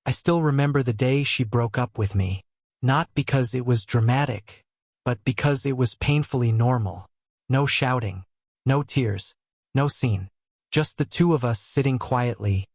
I still remember the day she broke up with me. Not because it was dramatic, but because it was painfully normal. No shouting, no tears, no scene. Just the two of us sitting quietly,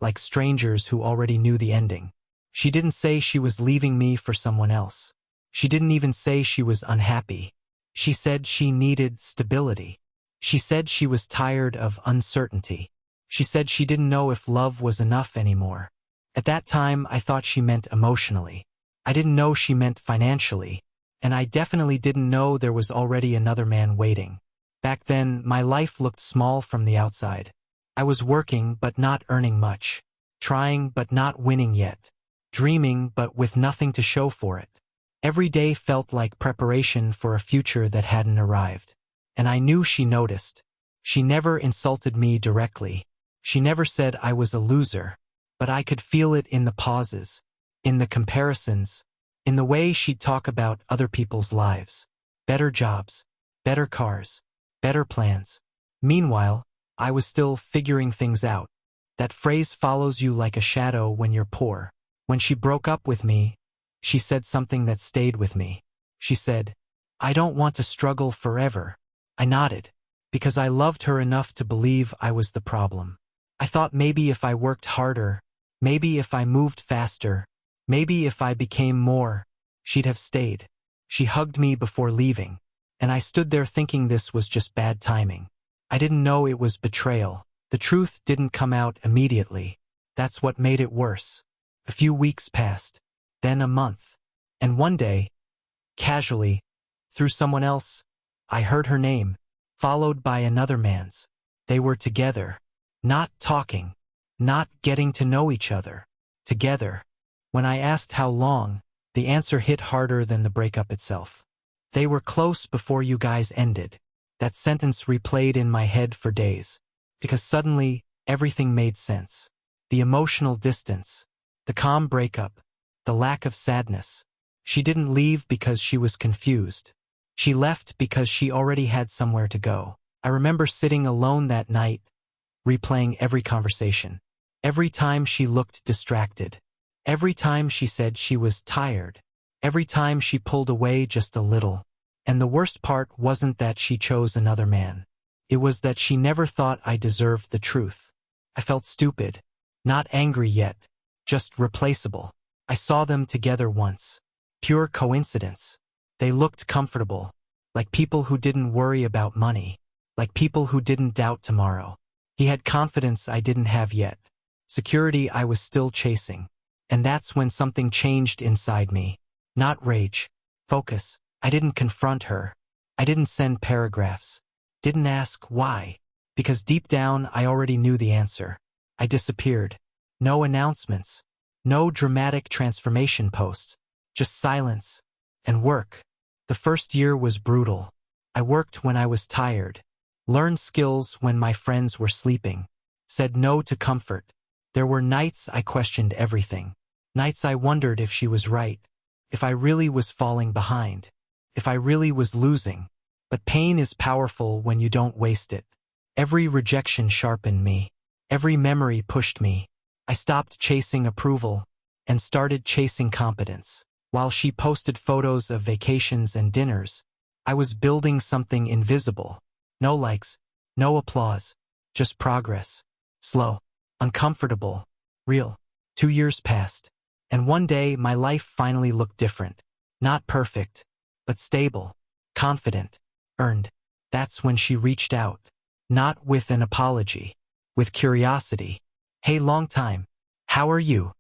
like strangers who already knew the ending. She didn't say she was leaving me for someone else. She didn't even say she was unhappy. She said she needed stability. She said she was tired of uncertainty. She said she didn't know if love was enough anymore. At that time, I thought she meant emotionally. I didn't know she meant financially, and I definitely didn't know there was already another man waiting. Back then, my life looked small from the outside. I was working but not earning much, trying but not winning yet, dreaming but with nothing to show for it. Every day felt like preparation for a future that hadn't arrived. And I knew she noticed. She never insulted me directly. She never said I was a loser, but I could feel it in the pauses, in the comparisons, in the way she'd talk about other people's lives. Better jobs, better cars, better plans. Meanwhile, I was still figuring things out. That phrase follows you like a shadow when you're poor. When she broke up with me, she said something that stayed with me. She said, "I don't want to struggle forever." I nodded, because I loved her enough to believe I was the problem. I thought maybe if I worked harder, maybe if I moved faster, maybe if I became more, she'd have stayed. She hugged me before leaving, and I stood there thinking this was just bad timing. I didn't know it was betrayal. The truth didn't come out immediately. That's what made it worse. A few weeks passed, then a month, and one day, casually, through someone else, I heard her name, followed by another man's. They were together, not talking, not getting to know each other. Together. When I asked how long, the answer hit harder than the breakup itself. They were close before you guys ended. That sentence replayed in my head for days, because suddenly, everything made sense. The emotional distance, the calm breakup, the lack of sadness. She didn't leave because she was confused. She left because she already had somewhere to go. I remember sitting alone that night, replaying every conversation. Every time she looked distracted. Every time she said she was tired. Every time she pulled away just a little. And the worst part wasn't that she chose another man. It was that she never thought I deserved the truth. I felt stupid. Not angry yet. Just replaceable. I saw them together once. Pure coincidence. They looked comfortable. Like people who didn't worry about money. Like people who didn't doubt tomorrow. He had confidence I didn't have yet. Security I was still chasing. And that's when something changed inside me. Not rage. Focus. I didn't confront her. I didn't send paragraphs. Didn't ask why. Because deep down I already knew the answer. I disappeared. No announcements. No dramatic transformation posts. Just silence. And work. The first year was brutal. I worked when I was tired. Learned skills when my friends were sleeping. Said no to comfort. There were nights I questioned everything. Nights I wondered if she was right. If I really was falling behind. If I really was losing. But pain is powerful when you don't waste it. Every rejection sharpened me. Every memory pushed me. I stopped chasing approval and started chasing competence. While she posted photos of vacations and dinners, I was building something invisible. No likes, no applause, just progress. Slow, uncomfortable, real. 2 years passed, and one day my life finally looked different. Not perfect, but stable, confident, earned. That's when she reached out. Not with an apology, with curiosity. "Hey, long time. How are you?"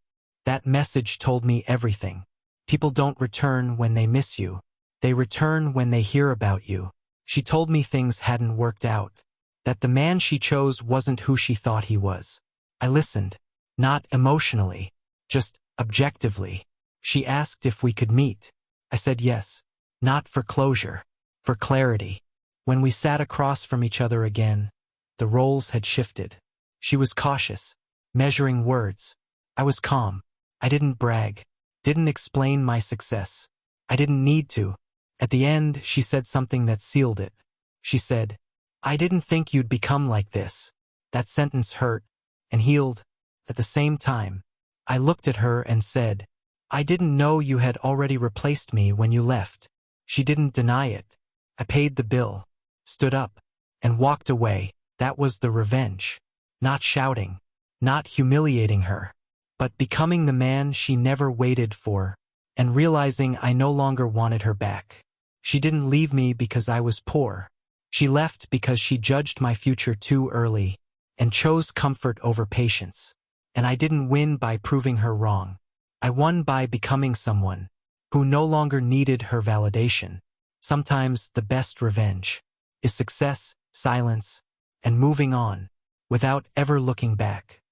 That message told me everything. People don't return when they miss you. They return when they hear about you. She told me things hadn't worked out. That the man she chose wasn't who she thought he was. I listened. Not emotionally. Just objectively. She asked if we could meet. I said yes. Not for closure. For clarity. When we sat across from each other again, the roles had shifted. She was cautious. Measuring words. I was calm. I didn't brag. Didn't explain my success. I didn't need to. At the end, she said something that sealed it. She said, "I didn't think you'd become like this." That sentence hurt and healed at the same time. I looked at her and said, "I didn't know you had already replaced me when you left." She didn't deny it. I paid the bill, stood up, and walked away. That was the revenge. Not shouting, not humiliating her, but becoming the man she never waited for, and realizing I no longer wanted her back. She didn't leave me because I was poor. She left because she judged my future too early and chose comfort over patience. And I didn't win by proving her wrong. I won by becoming someone who no longer needed her validation. Sometimes the best revenge is success, silence, and moving on without ever looking back.